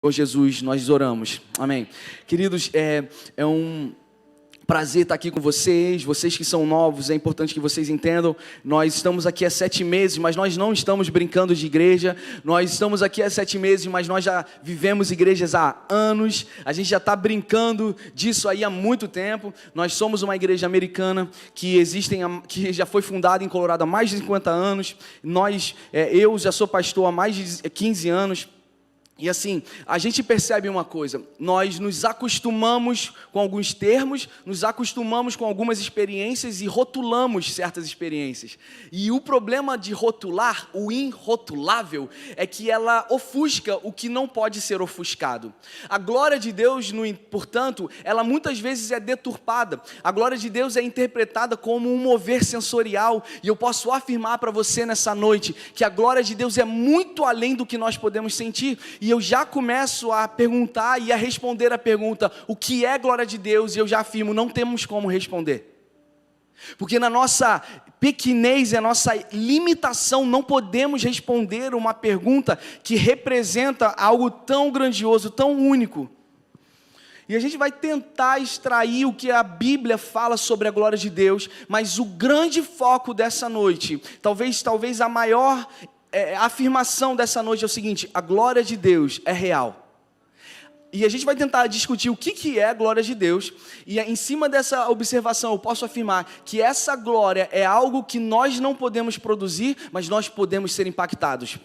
Senhor Jesus, nós oramos. Amém. Queridos, é um prazer estar aqui com vocês que são novos, é importante que vocês entendam, nós estamos aqui há 7 meses, mas nós não estamos brincando de igreja, nós estamos aqui há 7 meses, mas nós já vivemos igrejas há anos, a gente já está brincando disso aí há muito tempo. Nós somos uma igreja americana que já foi fundada em Colorado há mais de 50 anos, eu já sou pastor há mais de 15 anos, e assim, a gente percebe uma coisa, nós nos acostumamos com alguns termos, nos acostumamos com algumas experiências e rotulamos certas experiências. E o problema de rotular, o irrotulável, é que ela ofusca o que não pode ser ofuscado. A glória de Deus, portanto, ela muitas vezes é deturpada. A glória de Deus é interpretada como um mover sensorial. E eu posso afirmar para você nessa noite que a glória de Deus é muito além do que nós podemos sentir. E eu já começo a perguntar e a responder a pergunta, o que é glória de Deus? E eu já afirmo, não temos como responder. Porque na nossa pequenez, a nossa limitação, não podemos responder uma pergunta que representa algo tão grandioso, tão único. E a gente vai tentar extrair o que a Bíblia fala sobre a glória de Deus, mas o grande foco dessa noite, talvez a maior a afirmação dessa noite é o seguinte: a glória de Deus é real. E a gente vai tentar discutir o que é a glória de Deus, e em cima dessa observação eu posso afirmar que essa glória é algo que nós não podemos produzir, mas nós podemos ser impactados.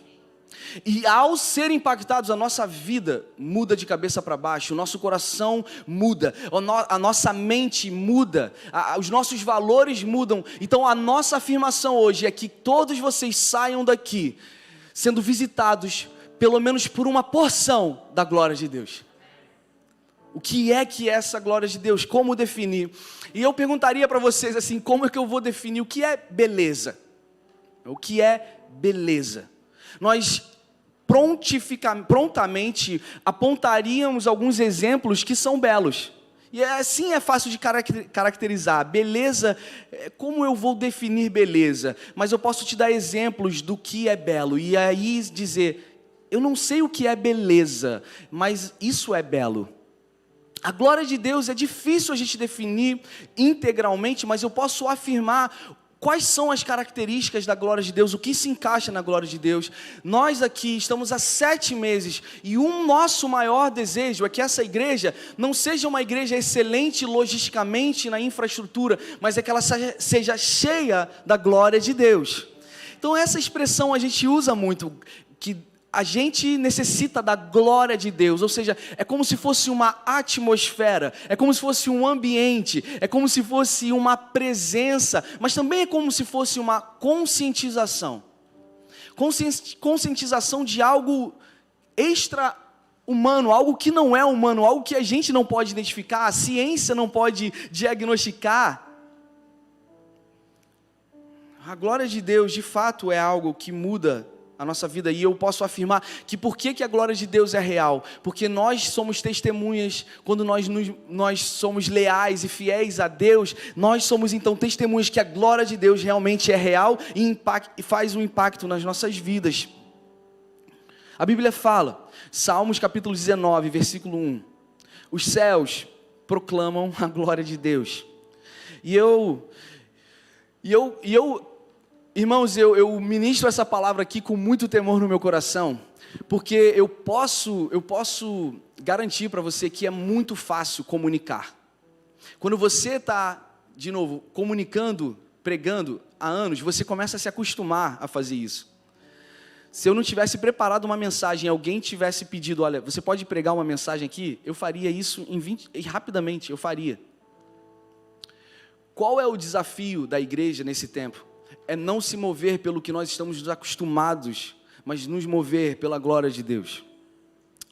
E ao ser impactados, a nossa vida muda de cabeça para baixo, o nosso coração muda, a nossa mente muda, os nossos valores mudam. Então a nossa afirmação hoje é que todos vocês saiam daqui sendo visitados pelo menos por uma porção da glória de Deus. O que é essa glória de Deus? Como definir? E eu perguntaria para vocês assim, como é que eu vou definir o que é beleza? O que é beleza? Nós prontamente apontaríamos alguns exemplos que são belos. E assim é fácil de caracterizar. Beleza, como eu vou definir beleza? Mas eu posso te dar exemplos do que é belo. E aí dizer, eu não sei o que é beleza, mas isso é belo. A glória de Deus é difícil a gente definir integralmente, mas eu posso afirmar quais são as características da glória de Deus, o que se encaixa na glória de Deus. Nós aqui estamos há 7 meses e nosso maior desejo é que essa igreja não seja uma igreja excelente logisticamente na infraestrutura, mas é que ela seja cheia da glória de Deus. Então essa expressão a gente usa muito, que a gente necessita da glória de Deus, ou seja, é como se fosse uma atmosfera, é como se fosse um ambiente, é como se fosse uma presença, mas também é como se fosse uma conscientização. Conscientização de algo extra-humano, algo que não é humano, algo que a gente não pode identificar, a ciência não pode diagnosticar. A glória de Deus, de fato, é algo que muda a nossa vida, e eu posso afirmar que por que a glória de Deus é real? Porque nós somos testemunhas, quando nós somos leais e fiéis a Deus, nós somos então testemunhas que a glória de Deus realmente é real e faz um impacto nas nossas vidas. A Bíblia fala, Salmos capítulo 19, versículo 1, os céus proclamam a glória de Deus. Irmãos, eu ministro essa palavra aqui com muito temor no meu coração, porque eu posso garantir para você que é muito fácil comunicar. Quando você está, de novo, comunicando, pregando há anos, você começa a se acostumar a fazer isso. Se eu não tivesse preparado uma mensagem, alguém tivesse pedido, olha, você pode pregar uma mensagem aqui? Eu faria isso rapidamente, eu faria. Qual é o desafio da igreja nesse tempo? É não se mover pelo que nós estamos acostumados, mas nos mover pela glória de Deus.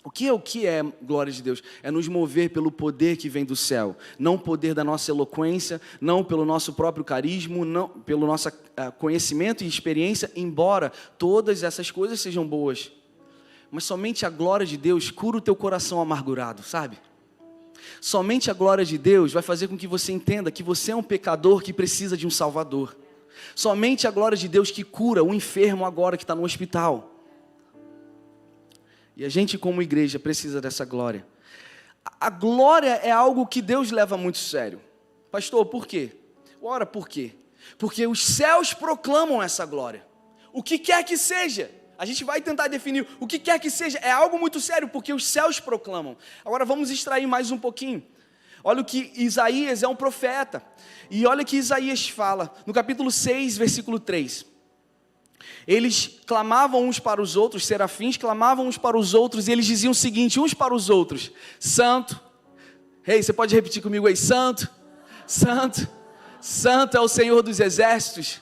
O que é glória de Deus? É nos mover pelo poder que vem do céu, não o poder da nossa eloquência, não pelo nosso próprio carisma, não pelo nosso conhecimento e experiência, embora todas essas coisas sejam boas. Mas somente a glória de Deus cura o teu coração amargurado, sabe? Somente a glória de Deus vai fazer com que você entenda que você é um pecador que precisa de um Salvador. Somente a glória de Deus que cura o enfermo agora que está no hospital. E a gente, como igreja, precisa dessa glória. A glória é algo que Deus leva muito sério. Pastor, por quê? Ora, por quê? Porque os céus proclamam essa glória. O que quer que seja, a gente vai tentar definir o que quer que seja, é algo muito sério, porque os céus proclamam. Agora vamos extrair mais um pouquinho. Olha o que Isaías é um profeta. E olha o que Isaías fala, no capítulo 6, versículo 3. Eles clamavam uns para os outros, serafins clamavam uns para os outros, e eles diziam o seguinte, uns para os outros: Santo, você pode repetir comigo aí, Santo, Santo, Santo é o Senhor dos exércitos,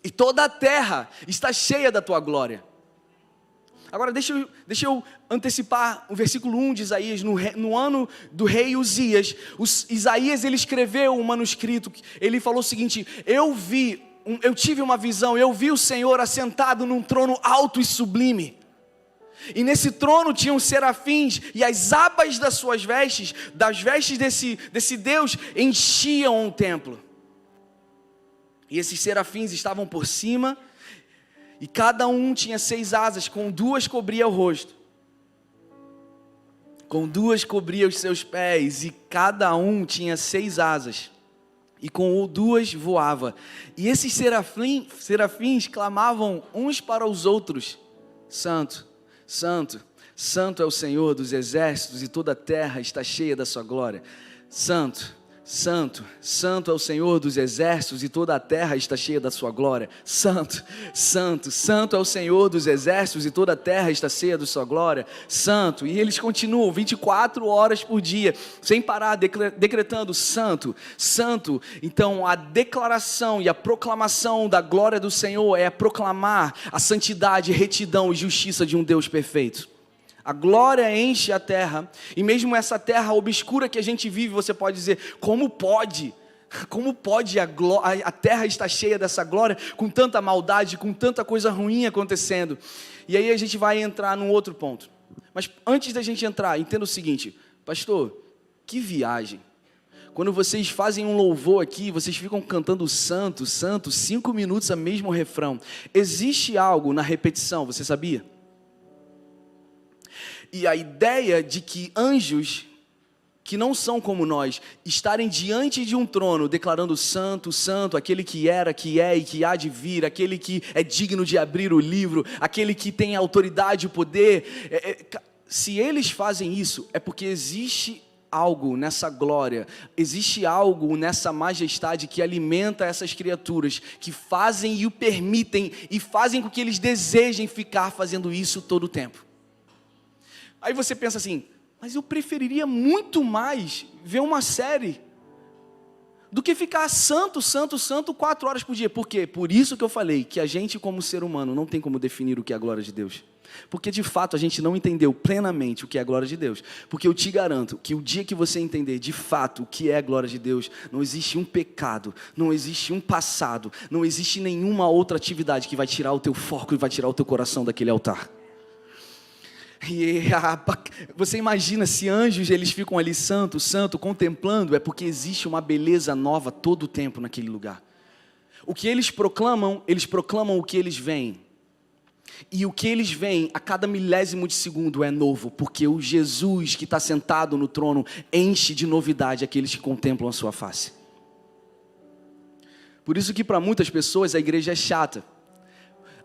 e toda a terra está cheia da tua glória. Agora deixa eu antecipar o versículo 1 de Isaías. No ano do rei Uzias, Isaías ele escreveu um manuscrito. Ele falou o seguinte: eu tive uma visão, eu vi o Senhor assentado num trono alto e sublime. E nesse trono tinham serafins, e as abas das suas vestes, das vestes desse Deus, enchiam o templo. E esses serafins estavam por cima, e cada um tinha 6 asas, com 2 cobria o rosto, com 2 cobria os seus pés, e cada um tinha 6 asas, e com 2 voava. E esses serafins clamavam uns para os outros: Santo, Santo, Santo é o Senhor dos exércitos, e toda a terra está cheia da sua glória. Santo, Santo, Santo é o Senhor dos exércitos, e toda a terra está cheia da sua glória. Santo, Santo, Santo é o Senhor dos exércitos, e toda a terra está cheia da sua glória. Santo, e eles continuam 24 horas por dia, sem parar, decretando: Santo, Santo. Então a declaração e a proclamação da glória do Senhor é proclamar a santidade, retidão e justiça de um Deus perfeito. A glória enche a terra, e mesmo essa terra obscura que a gente vive, você pode dizer: como pode? Como pode a terra estar cheia dessa glória, com tanta maldade, com tanta coisa ruim acontecendo? E aí a gente vai entrar num outro ponto. Mas antes da gente entrar, entenda o seguinte: pastor, que viagem. Quando vocês fazem um louvor aqui, vocês ficam cantando santo, santo, 5 minutos a mesmo refrão. Existe algo na repetição, você sabia? E a ideia de que anjos, que não são como nós, estarem diante de um trono, declarando santo, santo, aquele que era, que é e que há de vir, aquele que é digno de abrir o livro, aquele que tem autoridade e poder, se eles fazem isso, é porque existe algo nessa glória, existe algo nessa majestade que alimenta essas criaturas, que fazem e o permitem, e fazem com que eles desejem ficar fazendo isso todo o tempo. Aí você pensa assim: mas eu preferiria muito mais ver uma série do que ficar santo, santo, santo 4 horas por dia. Por quê? Por isso que eu falei que a gente, como ser humano, não tem como definir o que é a glória de Deus. Porque de fato a gente não entendeu plenamente o que é a glória de Deus. Porque eu te garanto que o dia que você entender de fato o que é a glória de Deus, não existe um pecado, não existe um passado, não existe nenhuma outra atividade que vai tirar o teu foco e vai tirar o teu coração daquele altar. E você imagina se anjos eles ficam ali santo, santo, contemplando, é porque existe uma beleza nova todo o tempo naquele lugar. O que eles proclamam o que eles veem. E o que eles veem a cada milésimo de segundo é novo, porque o Jesus que está sentado no trono enche de novidade aqueles que contemplam a sua face. Por isso que para muitas pessoas a igreja é chata.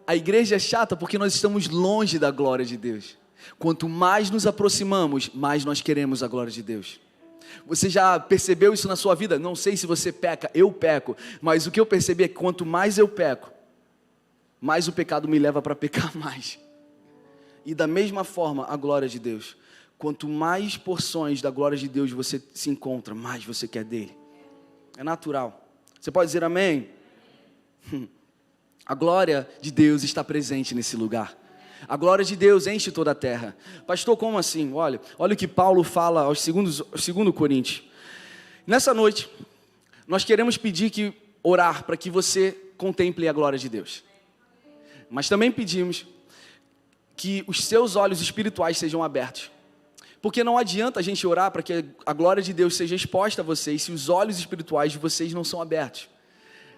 A igreja é chata porque nós estamos longe da glória de Deus. Quanto mais nos aproximamos, mais nós queremos a glória de Deus. Você já percebeu isso na sua vida? Não sei se você peca, eu peco, mas o que eu percebi é que quanto mais eu peco, mais o pecado me leva para pecar mais. E da mesma forma, a glória de Deus. Quanto mais porções da glória de Deus você se encontra, mais você quer dele. É natural. Você pode dizer amém? A glória de Deus está presente nesse lugar. A glória de Deus enche toda a terra. Pastor, como assim? Olha o que Paulo fala aos 2 Coríntios. Nessa noite, nós queremos orar para que você contemple a glória de Deus. Mas também pedimos que os seus olhos espirituais sejam abertos. Porque não adianta a gente orar para que a glória de Deus seja exposta a vocês se os olhos espirituais de vocês não são abertos.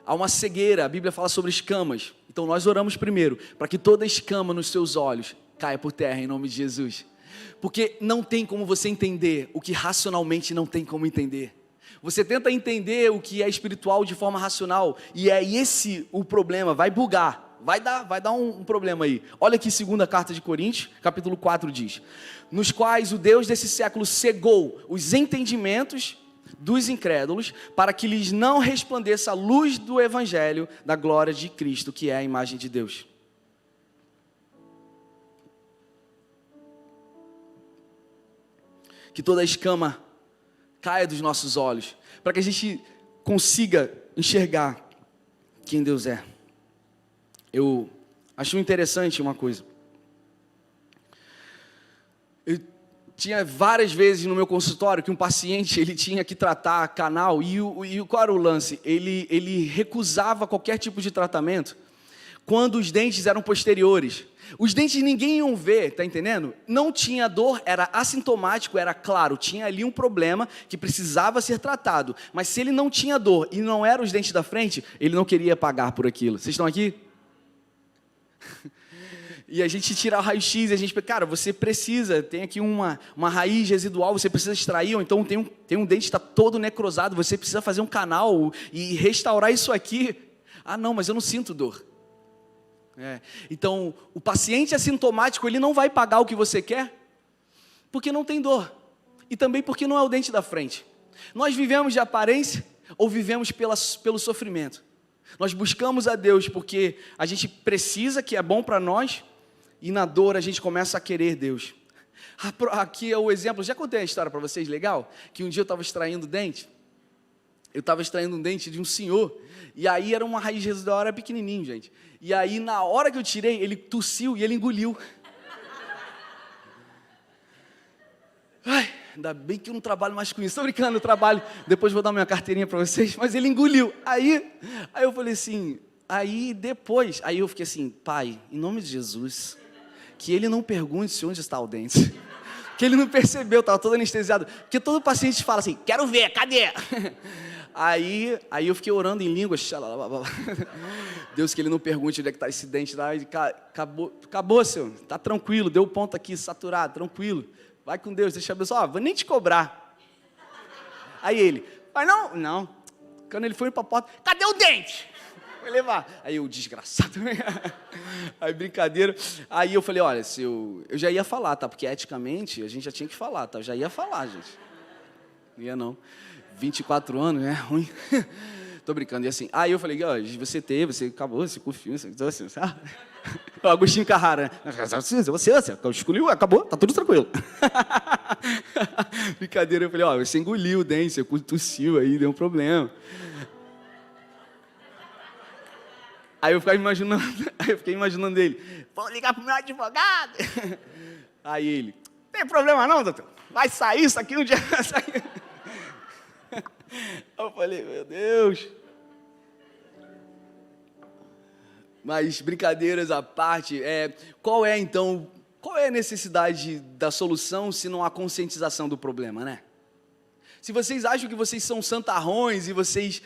Há uma cegueira, a Bíblia fala sobre escamas. Então nós oramos primeiro para que toda escama nos seus olhos caia por terra em nome de Jesus. Porque não tem como você entender o que racionalmente não tem como entender. Você tenta entender o que é espiritual de forma racional, e é esse o problema, vai bugar, vai dar um problema aí. Olha aqui 2ª carta de Coríntios, capítulo 4 diz: nos quais o Deus desse século cegou os entendimentos dos incrédulos, para que lhes não resplandeça a luz do evangelho da glória de Cristo, que é a imagem de Deus. Que toda escama caia dos nossos olhos, para que a gente consiga enxergar quem Deus é. Eu acho interessante uma coisa. Eu tinha várias vezes no meu consultório que um paciente, ele tinha que tratar canal, e qual era o lance? Ele recusava qualquer tipo de tratamento quando os dentes eram posteriores. Os dentes ninguém iam ver, tá entendendo? Não tinha dor, era assintomático, era claro, tinha ali um problema que precisava ser tratado. Mas se ele não tinha dor e não eram os dentes da frente, ele não queria pagar por aquilo. Vocês estão aqui? E a gente tira o raio-x e a gente pensa, cara, você precisa, tem aqui uma raiz residual, você precisa extrair, ou então tem um dente que está todo necrosado, você precisa fazer um canal e restaurar isso aqui. Ah não, mas eu não sinto dor. Então, o paciente assintomático, ele não vai pagar o que você quer, porque não tem dor, e também porque não é o dente da frente. Nós vivemos de aparência, ou vivemos pelo sofrimento? Nós buscamos a Deus porque a gente precisa, que é bom para nós, e na dor a gente começa a querer Deus. Aqui é o exemplo, já contei a história para vocês, legal? Que um dia eu estava extraindo dente, eu estava extraindo um dente de um senhor, e aí era uma raiz residual, era pequenininho, gente. E aí, na hora que eu tirei, ele tossiu e ele engoliu. Ai, ainda bem que eu não trabalho mais com isso. Estou brincando, eu trabalho. Depois vou dar minha carteirinha para vocês. Mas ele engoliu. Aí eu falei assim, aí eu fiquei assim, Pai, em nome de Jesus, que ele não pergunte se onde está o dente. Que ele não percebeu, estava todo anestesiado. Porque todo paciente fala assim, quero ver, cadê? Aí eu fiquei orando em línguas. Deus, que ele não pergunte onde é que está esse dente lá. Acabou, Senhor. Está tranquilo, deu o ponto aqui, saturado, tranquilo. Vai com Deus, deixa eu abençoar. Vou nem te cobrar. Aí ele, mas não. Quando ele foi para a porta, cadê o dente? Vai levar. Aí eu, desgraçado. Aí brincadeira. Aí eu falei, olha, se eu já ia falar, tá? Porque eticamente a gente já tinha que falar, tá? Eu já ia falar, gente. Não ia não. 24 anos, é ruim. Tô brincando, e assim. Aí eu falei, ó, você acabou, você curtiu, você sabe? O Agostinho Carrara, você escolheu, acabou, tá tudo tranquilo. Brincadeira, eu falei, ó, você engoliu o dente, você tossiu aí, deu um problema. Aí eu fiquei imaginando ele, vou ligar pro meu advogado. Aí ele, tem problema não, doutor? Vai sair isso aqui um dia, vai sair. Eu falei, meu Deus. Mas brincadeiras à parte, qual é a necessidade da solução se não há conscientização do problema, né? Se vocês acham que vocês são santarrões e vocês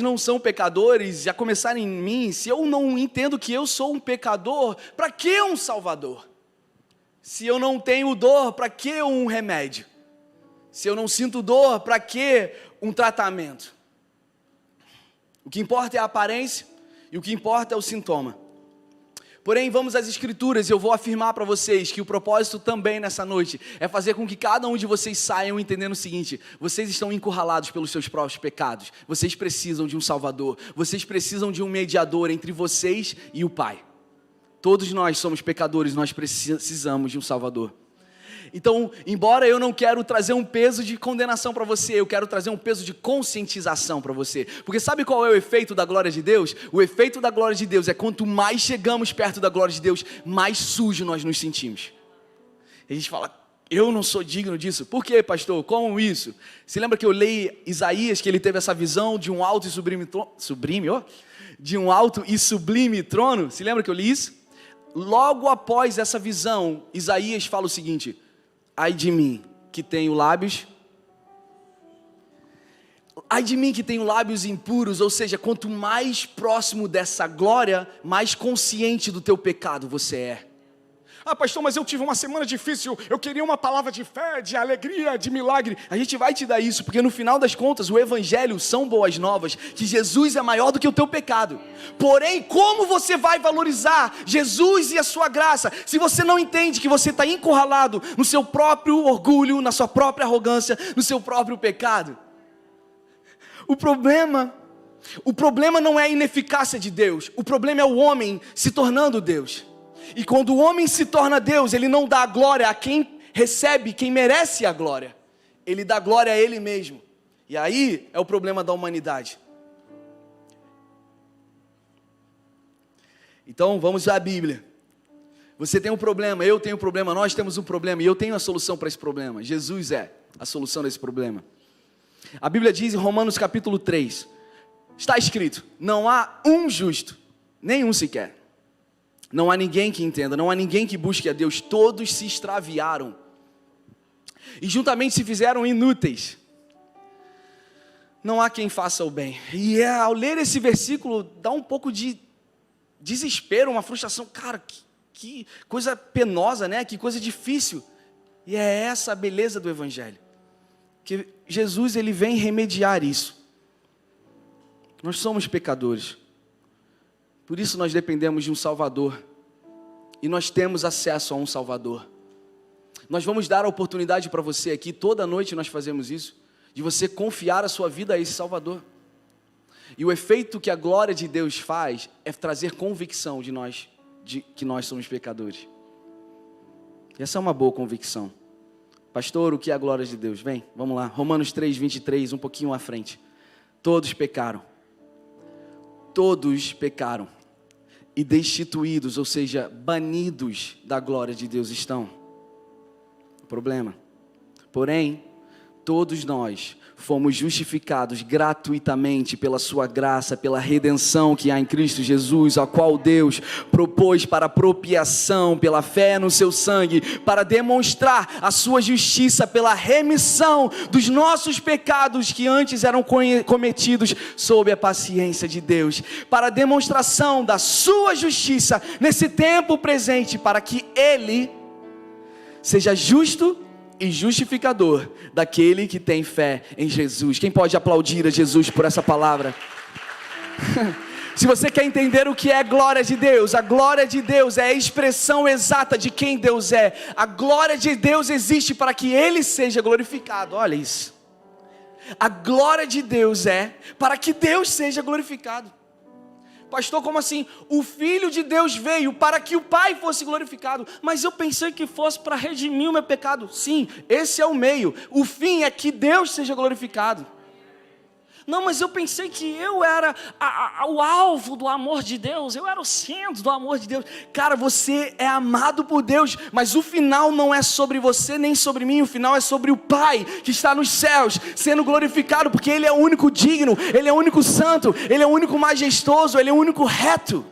não são pecadores, já começaram em mim, se eu não entendo que eu sou um pecador, para que um salvador? Se eu não tenho dor, para que um remédio? Se eu não sinto dor, para que um tratamento? O que importa é a aparência e o que importa é o sintoma. Porém, vamos às Escrituras e eu vou afirmar para vocês que o propósito também nessa noite é fazer com que cada um de vocês saiam entendendo o seguinte: vocês estão encurralados pelos seus próprios pecados, vocês precisam de um Salvador, vocês precisam de um mediador entre vocês e o Pai. Todos nós somos pecadores, nós precisamos de um Salvador. Então, embora eu não quero trazer um peso de condenação para você, eu quero trazer um peso de conscientização para você. Porque sabe qual é o efeito da glória de Deus? O efeito da glória de Deus é quanto mais chegamos perto da glória de Deus, mais sujo nós nos sentimos. E a gente fala, eu não sou digno disso. Por quê, pastor? Como isso? Você lembra que eu leio Isaías, que ele teve essa visão de um alto e de um alto e sublime trono? Se lembra que eu li isso? Logo após essa visão, Isaías fala o seguinte: ai de mim que tenho lábios impuros, ou seja, quanto mais próximo dessa glória, mais consciente do teu pecado você é. Ah, pastor, mas eu tive uma semana difícil, eu queria uma palavra de fé, de alegria, de milagre. A gente vai te dar isso, porque no final das contas, o evangelho são boas novas, que Jesus é maior do que o teu pecado. Porém, como você vai valorizar Jesus e a sua graça, se você não entende que você está encurralado no seu próprio orgulho, na sua própria arrogância, no seu próprio pecado? O problema não é a ineficácia de Deus, o problema é o homem se tornando Deus. E quando o homem se torna Deus, ele não dá a glória a quem recebe, quem merece a glória. Ele dá glória a ele mesmo. E aí é o problema da humanidade. Então vamos à Bíblia. Você tem um problema, eu tenho um problema, nós temos um problema, e eu tenho a solução para esse problema. Jesus é a solução desse problema. A Bíblia diz em Romanos capítulo 3, está escrito: não há um justo, nenhum sequer. Não há ninguém que entenda, não há ninguém que busque a Deus, todos se extraviaram e juntamente se fizeram inúteis. Não há quem faça o bem. E ao ler esse versículo, dá um pouco de desespero, uma frustração. Cara, que coisa penosa, né? Que coisa difícil. E é essa a beleza do Evangelho, que Jesus ele vem remediar isso. Nós somos pecadores, por isso nós dependemos de um Salvador, e nós temos acesso a um Salvador. Nós vamos dar a oportunidade para você aqui, toda noite nós fazemos isso, de você confiar a sua vida a esse Salvador. E o efeito que a glória de Deus faz é trazer convicção de que nós somos pecadores. E essa é uma boa convicção. Pastor, o que é a glória de Deus? Vem, vamos lá, Romanos 3, 23, um pouquinho à frente. Todos pecaram e destituídos, ou seja, banidos da glória de Deus estão. Problema. Porém, todos nós fomos justificados gratuitamente pela sua graça, pela redenção que há em Cristo Jesus, a qual Deus propôs para apropriação, pela fé no seu sangue, para demonstrar a sua justiça pela remissão dos nossos pecados que antes eram cometidos sob a paciência de Deus, para a demonstração da sua justiça nesse tempo presente, para que Ele seja justo e justificador daquele que tem fé em Jesus. Quem pode aplaudir a Jesus por essa palavra? Se você quer entender o que é glória de Deus, a glória de Deus é a expressão exata de quem Deus é. A glória de Deus existe para que Ele seja glorificado. Olha isso. A glória de Deus é para que Deus seja glorificado. Pastor, como assim? O Filho de Deus veio para que o Pai fosse glorificado. Mas eu pensei que fosse para redimir o meu pecado. Sim, esse é o meio. O fim é que Deus seja glorificado. Não, mas eu pensei que eu era o alvo do amor de Deus. Eu era o centro do amor de Deus. Cara, você é amado por Deus, mas o final não é sobre você nem sobre mim. O final é sobre o Pai que está nos céus, sendo glorificado, porque Ele é o único digno, Ele é o único santo, Ele é o único majestoso, Ele é o único reto.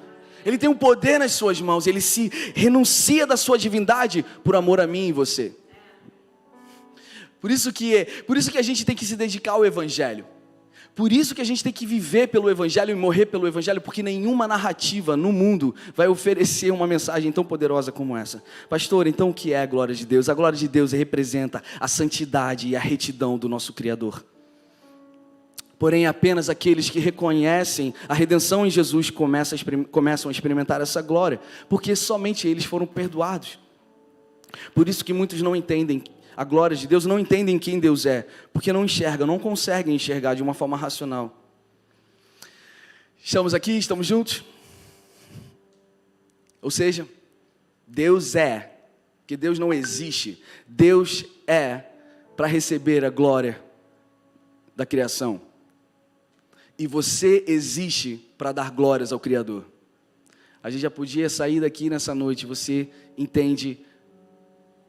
Ele tem o poder nas suas mãos. Ele se renuncia da sua divindade por amor a mim e você. Por isso que a gente tem que se dedicar ao Evangelho. Por isso que a gente tem que viver pelo Evangelho e morrer pelo Evangelho, porque nenhuma narrativa no mundo vai oferecer uma mensagem tão poderosa como essa. Pastor, então o que é a glória de Deus? A glória de Deus representa a santidade e a retidão do nosso Criador. Porém, apenas aqueles que reconhecem a redenção em Jesus começam a experimentar essa glória, porque somente eles foram perdoados. Por isso que muitos não entendem a glória de Deus, não entendem quem Deus é, porque não enxergam, não conseguem enxergar de uma forma racional. Estamos aqui, estamos juntos? Ou seja, Deus é, porque Deus não existe, Deus é para receber a glória da criação. E você existe para dar glórias ao Criador. A gente já podia sair daqui nessa noite, você entende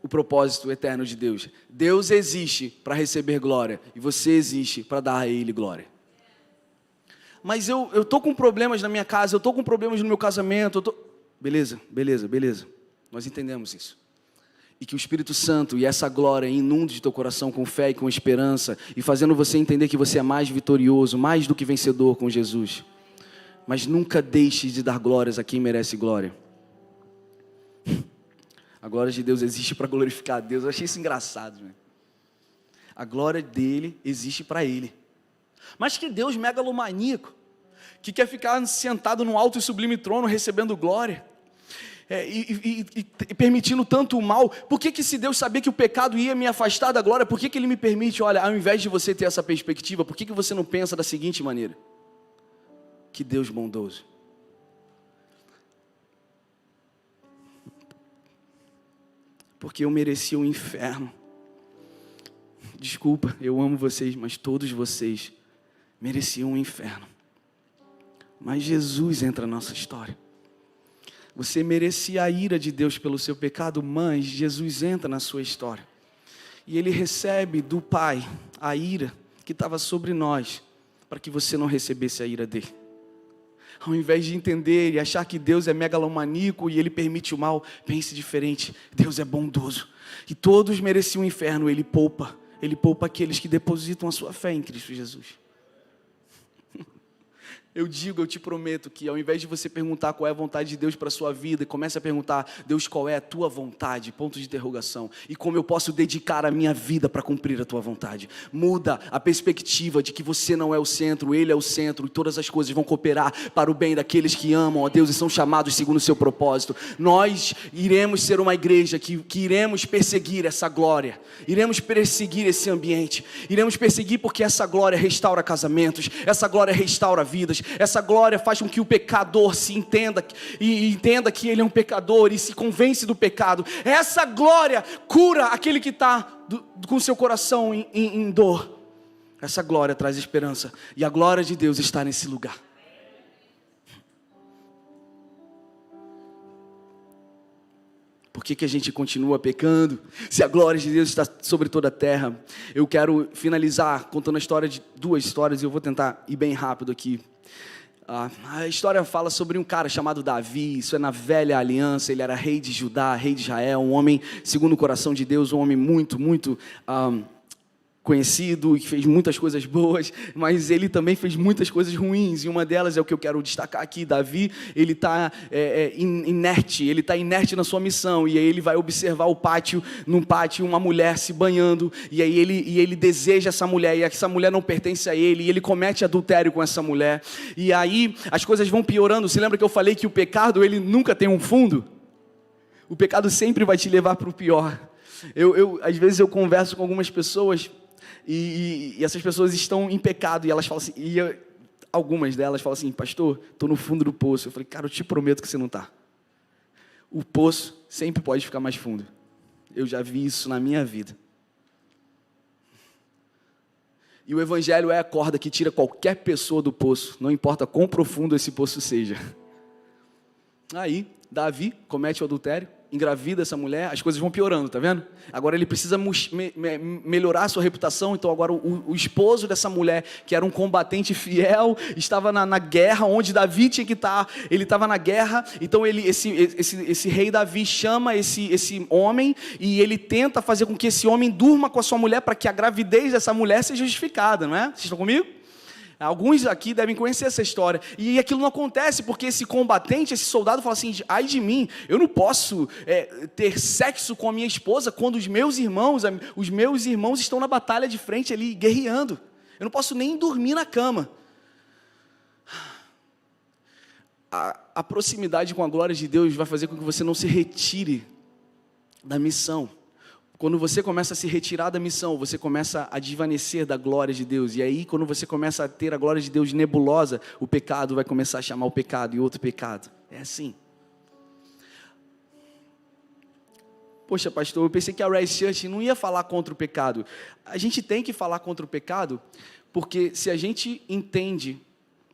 o propósito eterno de Deus. Deus existe para receber glória, e você existe para dar a Ele glória. Mas eu estou com problemas na minha casa, eu estou com problemas no meu casamento, Beleza. Nós entendemos isso. E que o Espírito Santo e essa glória inunde teu coração com fé e com esperança, e fazendo você entender que você é mais vitorioso, mais do que vencedor com Jesus. Mas nunca deixe de dar glórias a quem merece glória. A glória de Deus existe para glorificar a Deus. Eu achei isso engraçado, né? A glória dele existe para ele. Mas que Deus megalomaníaco, que quer ficar sentado no alto e sublime trono recebendo glória, e permitindo tanto o mal. Por que se Deus sabia que o pecado ia me afastar da glória, por que Ele me permite? Olha, ao invés de você ter essa perspectiva, por que você não pensa da seguinte maneira? Que Deus bondoso. Porque eu merecia o inferno. Desculpa, eu amo vocês, mas todos vocês mereciam um inferno. Mas Jesus entra na nossa história. Você merecia a ira de Deus pelo seu pecado, mas Jesus entra na sua história. E Ele recebe do Pai a ira que estava sobre nós, para que você não recebesse a ira dele. Ao invés de entender e achar que Deus é megalomaníaco e Ele permite o mal, pense diferente. Deus é bondoso. E todos mereciam o inferno, Ele poupa aqueles que depositam a sua fé em Cristo Jesus. Eu te prometo que ao invés de você perguntar qual é a vontade de Deus para a sua vida, comece a perguntar, Deus, qual é a tua vontade? Ponto de interrogação. E como eu posso dedicar a minha vida para cumprir a tua vontade? Muda a perspectiva de que você não é o centro, Ele é o centro, e todas as coisas vão cooperar para o bem daqueles que amam a Deus e são chamados segundo o seu propósito. Nós iremos ser uma igreja que iremos perseguir essa glória, iremos perseguir esse ambiente, iremos perseguir porque essa glória restaura casamentos, essa glória restaura vidas. Essa glória faz com que o pecador se entenda e entenda que ele é um pecador e se convence do pecado. Essa glória cura aquele que está com seu coração em dor. Essa glória traz esperança e a glória de Deus está nesse lugar. Por que a gente continua pecando, se a glória de Deus está sobre toda a terra? Eu quero finalizar contando a história de duas histórias e eu vou tentar ir bem rápido aqui. A história fala sobre um cara chamado Davi. Isso é na velha aliança. Ele era rei de Judá, rei de Israel, um homem segundo o coração de Deus, um homem muito conhecido e que fez muitas coisas boas, mas ele também fez muitas coisas ruins, e uma delas é o que eu quero destacar aqui. Davi, ele está inerte na sua missão, e aí ele vai observar num pátio, uma mulher se banhando, e aí ele deseja essa mulher, e essa mulher não pertence a ele, e ele comete adultério com essa mulher, e aí as coisas vão piorando. Você lembra que eu falei que o pecado, ele nunca tem um fundo? O pecado sempre vai te levar para o pior. Às vezes eu converso com algumas pessoas, e essas pessoas estão em pecado, e elas falam assim, algumas delas falam assim, pastor, estou no fundo do poço. Eu falei, cara, eu te prometo que você não está. O poço sempre pode ficar mais fundo. Eu já vi isso na minha vida. E o evangelho é a corda que tira qualquer pessoa do poço, não importa quão profundo esse poço seja. Aí, Davi comete o adultério, engravida essa mulher, as coisas vão piorando, tá vendo? Agora ele precisa melhorar a sua reputação. Então agora o esposo dessa mulher, que era um combatente fiel, estava na guerra, onde Davi tinha que estar. Ele estava na guerra, então esse rei Davi chama esse homem, e ele tenta fazer com que esse homem durma com a sua mulher, para que a gravidez dessa mulher seja justificada, não é? Vocês estão comigo? Alguns aqui devem conhecer essa história. E aquilo não acontece porque esse combatente, esse soldado fala assim, ai de mim, eu não posso ter sexo com a minha esposa quando os meus irmãos estão na batalha de frente ali, guerreando. Eu não posso nem dormir na cama. A proximidade com a glória de Deus vai fazer com que você não se retire da missão. Quando você começa a se retirar da missão, você começa a desvanecer da glória de Deus. E aí, quando você começa a ter a glória de Deus nebulosa, o pecado vai começar a chamar o pecado e outro pecado. É assim. Poxa, pastor, eu pensei que a Rise Church não ia falar contra o pecado. A gente tem que falar contra o pecado, porque se a gente entende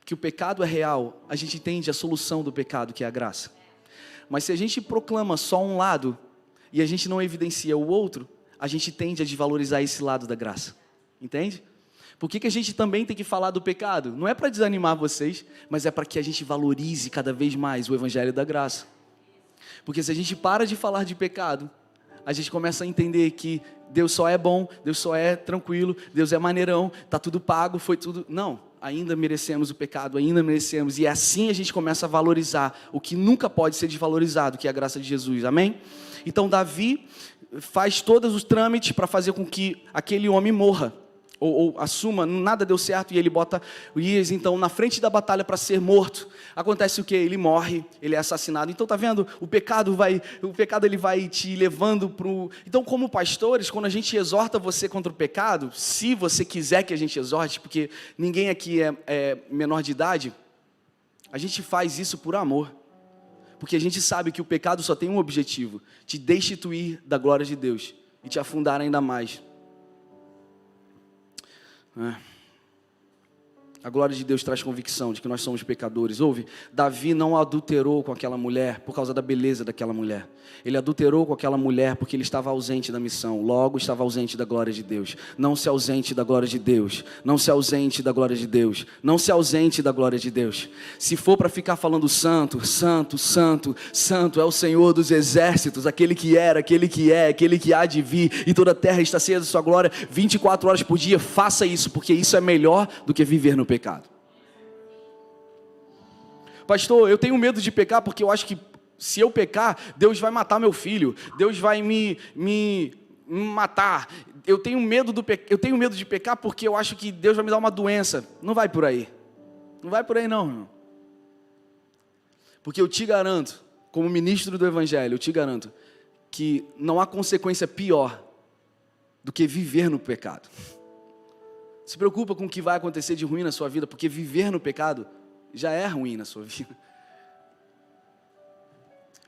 que o pecado é real, a gente entende a solução do pecado, que é a graça. Mas se a gente proclama só um lado, e a gente não evidencia o outro, a gente tende a desvalorizar esse lado da graça. Entende? Por que a gente também tem que falar do pecado? Não é para desanimar vocês, mas é para que a gente valorize cada vez mais o evangelho da graça. Porque se a gente para de falar de pecado, a gente começa a entender que Deus só é bom, Deus só é tranquilo, Deus é maneirão, está tudo pago, foi tudo... Não, ainda merecemos o pecado, ainda merecemos. E assim a gente começa a valorizar o que nunca pode ser desvalorizado, que é a graça de Jesus, amém? Então Davi faz todos os trâmites para fazer com que aquele homem morra. Ou assuma, nada deu certo, e ele bota Urias, então, na frente da batalha para ser morto. Acontece o quê? Ele morre, ele é assassinado. Então, tá vendo? O pecado ele vai te levando para o... Então, como pastores, quando a gente exorta você contra o pecado, se você quiser que a gente exorte, porque ninguém aqui é menor de idade, a gente faz isso por amor. Porque a gente sabe que o pecado só tem um objetivo: te destituir da glória de Deus e te afundar ainda mais. A glória de Deus traz convicção de que nós somos pecadores. Ouve, Davi não adulterou com aquela mulher por causa da beleza daquela mulher. Ele adulterou com aquela mulher porque ele estava ausente da missão. Logo estava ausente da glória de Deus. Não se ausente da glória de Deus. Não se ausente da glória de Deus. Não se ausente da glória de Deus. Se for para ficar falando santo, santo, santo, santo é o Senhor dos exércitos, aquele que era, aquele que é, aquele que há de vir, e toda a terra está cheia de sua glória 24 horas por dia, faça isso, porque isso é melhor do que viver no pecado. Pastor, eu tenho medo de pecar porque eu acho que se eu pecar, Deus vai matar meu filho, Deus vai me matar. Eu tenho medo de pecar porque eu acho que Deus vai me dar uma doença. Não vai por aí. Não vai por aí não, irmão. Porque eu te garanto, como ministro do Evangelho, eu te garanto que não há consequência pior do que viver no pecado. Se preocupa com o que vai acontecer de ruim na sua vida, porque viver no pecado já é ruim na sua vida.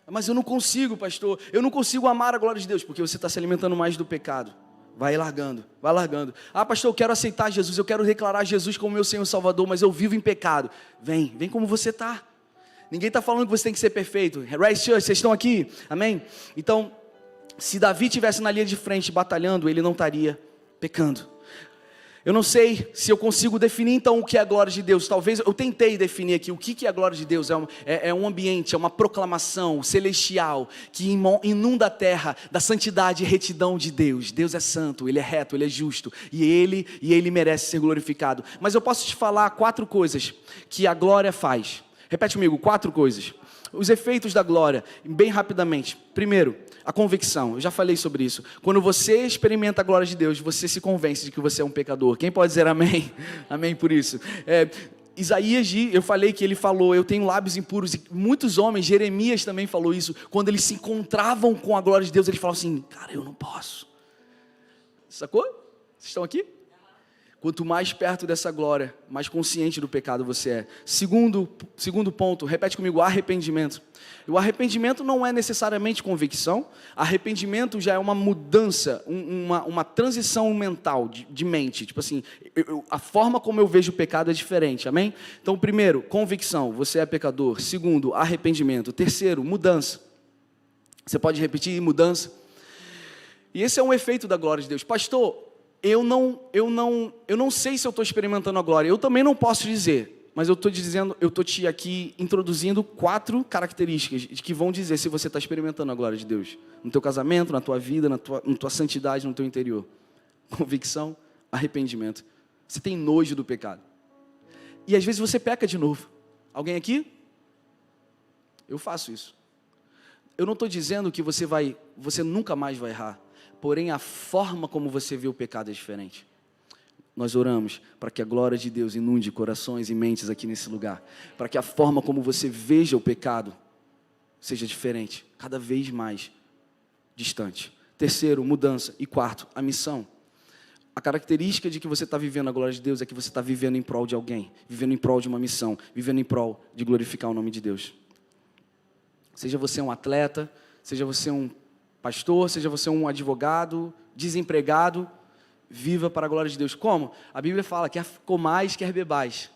Mas eu não consigo, pastor, eu não consigo amar a glória de Deus, porque você está se alimentando mais do pecado. Vai largando, vai largando. Ah, pastor, eu quero aceitar Jesus, eu quero declarar Jesus como meu Senhor e Salvador, mas eu vivo em pecado. Vem como você está. Ninguém está falando que você tem que ser perfeito. Rise Church, vocês estão aqui? Amém? Então, se Davi estivesse na linha de frente batalhando, ele não estaria pecando. Eu não sei se eu consigo definir então o que é a glória de Deus. Talvez eu tentei definir aqui o que é a glória de Deus. É um ambiente, é uma proclamação celestial que inunda a terra da santidade e retidão de Deus. Deus é santo, Ele é reto, Ele é justo e Ele merece ser glorificado. Mas eu posso te falar 4 coisas que a glória faz. Repete comigo, 4 coisas. Os efeitos da glória, bem rapidamente. Primeiro, a convicção. Eu já falei sobre isso. Quando você experimenta a glória de Deus, você se convence de que você é um pecador. Quem pode dizer amém? Amém por isso. Isaías, eu falei que ele falou, eu tenho lábios impuros. E muitos homens, Jeremias também falou isso. Quando eles se encontravam com a glória de Deus, eles falavam assim, cara, eu não posso. Sacou? Vocês estão aqui? Quanto mais perto dessa glória, mais consciente do pecado você é. Segundo ponto, repete comigo, arrependimento. O arrependimento não é necessariamente convicção. Arrependimento já é uma mudança, uma transição mental, de mente. Tipo assim, a forma como eu vejo o pecado é diferente, amém? Então, primeiro, convicção, você é pecador. Segundo, arrependimento. Terceiro, mudança. Você pode repetir, mudança. E esse é um efeito da glória de Deus. Pastor, eu não sei se eu estou experimentando a glória. Eu também não posso dizer, mas eu estou te aqui introduzindo 4 características que vão dizer se você está experimentando a glória de Deus. No teu casamento, na tua vida, na tua santidade, no teu interior. Convicção, arrependimento. Você tem nojo do pecado. E às vezes você peca de novo. Alguém aqui? Eu faço isso. Eu não estou dizendo que você nunca mais vai errar. Porém, a forma como você vê o pecado é diferente. Nós oramos para que a glória de Deus inunde corações e mentes aqui nesse lugar. Para que a forma como você veja o pecado seja diferente, cada vez mais distante. Terceiro, mudança. E quarto, a missão. A característica de que você está vivendo a glória de Deus é que você está vivendo em prol de alguém, vivendo em prol de uma missão, vivendo em prol de glorificar o nome de Deus. Seja você um atleta, seja você um pastor, seja você um advogado, desempregado, viva para a glória de Deus. Como? A Bíblia fala, quer comais, quer bebais.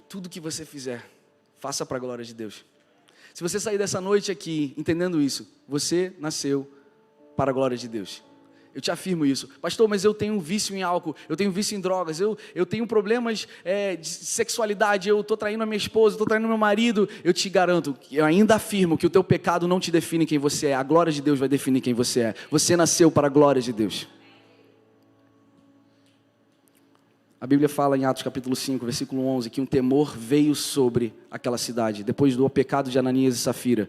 Tudo que você fizer, faça para a glória de Deus. Se você sair dessa noite aqui entendendo isso, você nasceu para a glória de Deus. Eu te afirmo isso. Pastor, mas eu tenho um vício em álcool, eu tenho um vício em drogas, eu tenho problemas de sexualidade, eu estou traindo a minha esposa, estou traindo meu marido. Eu te garanto, eu ainda afirmo que o teu pecado não te define quem você é. A glória de Deus vai definir quem você é. Você nasceu para a glória de Deus. A Bíblia fala em Atos capítulo 5, versículo 11, que um temor veio sobre aquela cidade, depois do pecado de Ananias e Safira.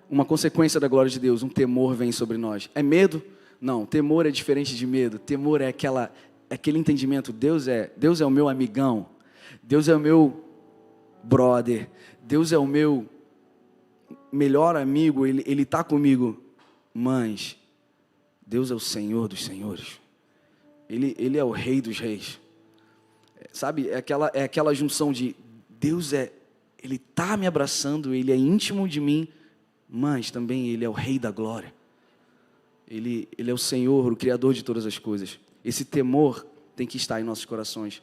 Uma consequência da glória de Deus, um temor vem sobre nós. É medo? Não, temor é diferente de medo. Temor é aquele entendimento, Deus é o meu amigão, Deus é o meu brother, Deus é o meu melhor amigo, Ele está comigo. Mas Deus é o Senhor dos senhores. Ele é o Rei dos reis. Sabe, é aquela junção de Deus Ele está me abraçando, Ele é íntimo de mim, mas também Ele é o Rei da glória. Ele é o Senhor, o Criador de todas as coisas. Esse temor tem que estar em nossos corações.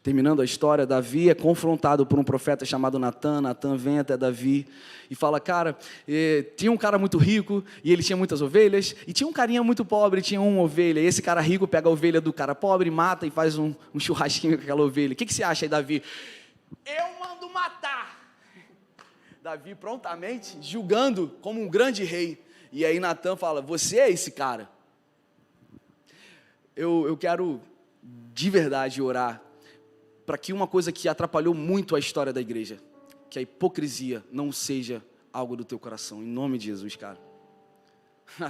Terminando a história, Davi é confrontado por um profeta chamado Natan. Natan vem até Davi e fala, cara, tinha um cara muito rico e ele tinha muitas ovelhas, e tinha um carinha muito pobre, tinha uma ovelha, e esse cara rico pega a ovelha do cara pobre, mata e faz um churrasquinho com aquela ovelha. O que você acha aí, Davi? Eu mando matar. Davi prontamente julgando como um grande rei. E aí Natan fala, você é esse cara. Eu quero de verdade orar para que uma coisa que atrapalhou muito a história da igreja, que a hipocrisia não seja algo do teu coração, em nome de Jesus, cara.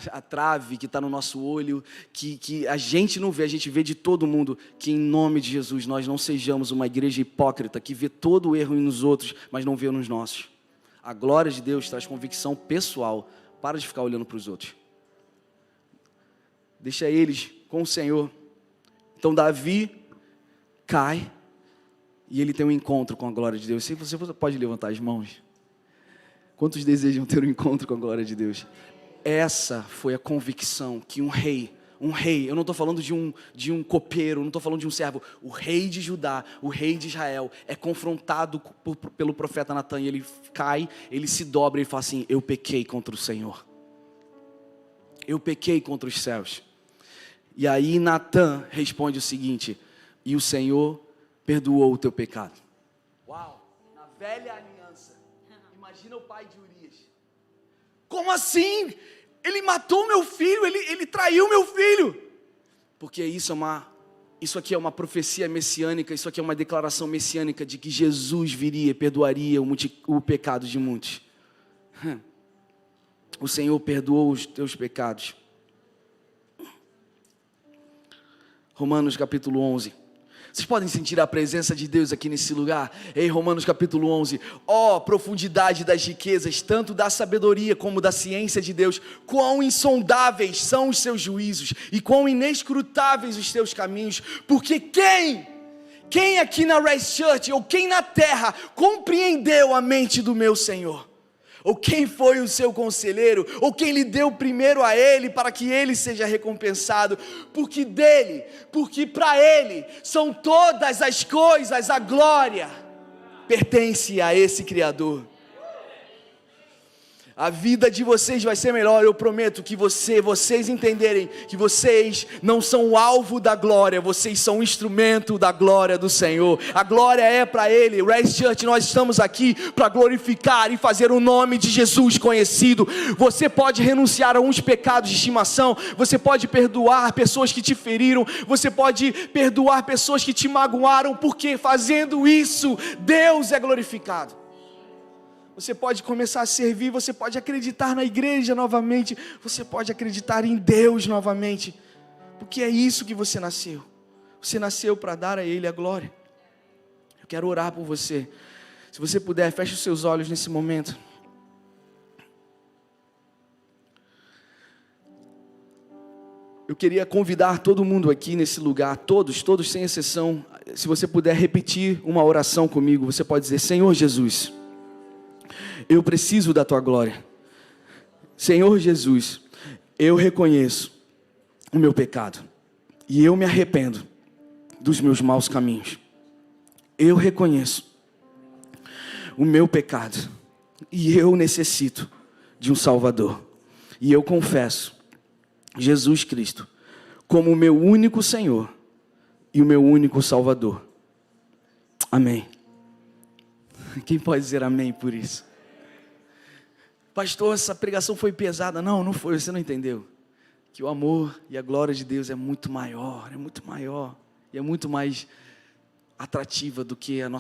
A trave que está no nosso olho, que a gente não vê, a gente vê de todo mundo, que em nome de Jesus nós não sejamos uma igreja hipócrita, que vê todo o erro nos outros, mas não vê nos nossos. A glória de Deus traz convicção pessoal, para de ficar olhando para os outros. Deixa eles com o Senhor. Então Davi cai, e ele tem um encontro com a glória de Deus. Se você pode levantar as mãos. Quantos desejam ter um encontro com a glória de Deus? Essa foi a convicção que um rei, eu não estou falando de um copeiro, não estou falando de um servo, o rei de Judá, o rei de Israel, é confrontado pelo profeta Natan, e ele cai, ele se dobra e fala assim, eu pequei contra o Senhor. Eu pequei contra os céus. E aí Natan responde o seguinte, e o Senhor perdoou o teu pecado. Uau, na velha aliança, imagina o pai de Urias. Como assim? Ele matou meu filho, ele traiu meu filho. Porque isso aqui é uma profecia messiânica, isso aqui é uma declaração messiânica de que Jesus viria e perdoaria o pecado de muitos. O Senhor perdoou os teus pecados. Romanos capítulo 11. Vocês podem sentir a presença de Deus aqui nesse lugar? Em Romanos capítulo 11. Ó, profundidade das riquezas, tanto da sabedoria como da ciência de Deus. Quão insondáveis são os seus juízos e quão inescrutáveis os seus caminhos. Porque quem aqui na Rise Church ou quem na terra compreendeu a mente do meu Senhor? Ou quem foi o seu conselheiro, ou quem lhe deu primeiro a ele, para que ele seja recompensado, porque para ele são todas as coisas, a glória pertence a esse Criador. A vida de vocês vai ser melhor, eu prometo que vocês entenderem que vocês não são o alvo da glória, vocês são o instrumento da glória do Senhor. A glória é para Ele. Rise Church, nós estamos aqui para glorificar e fazer o nome de Jesus conhecido. Você pode renunciar a uns pecados de estimação, você pode perdoar pessoas que te feriram, você pode perdoar pessoas que te magoaram, porque fazendo isso, Deus é glorificado. Você pode começar a servir, você pode acreditar na igreja novamente, você pode acreditar em Deus novamente, porque é isso que você nasceu. Você nasceu para dar a Ele a glória. Eu quero orar por você. Se você puder, feche os seus olhos nesse momento. Eu queria convidar todo mundo aqui nesse lugar, todos sem exceção, se você puder repetir uma oração comigo, você pode dizer, Senhor Jesus, eu preciso da tua glória. Senhor Jesus, eu reconheço o meu pecado e eu me arrependo dos meus maus caminhos. Eu reconheço o meu pecado e eu necessito de um Salvador. E eu confesso Jesus Cristo como o meu único Senhor e o meu único Salvador. Amém. Quem pode dizer amém por isso? Pastor, essa pregação foi pesada. Não foi, você não entendeu. que o amor e a glória de Deus é muito maior e é muito mais atrativa do que a nossa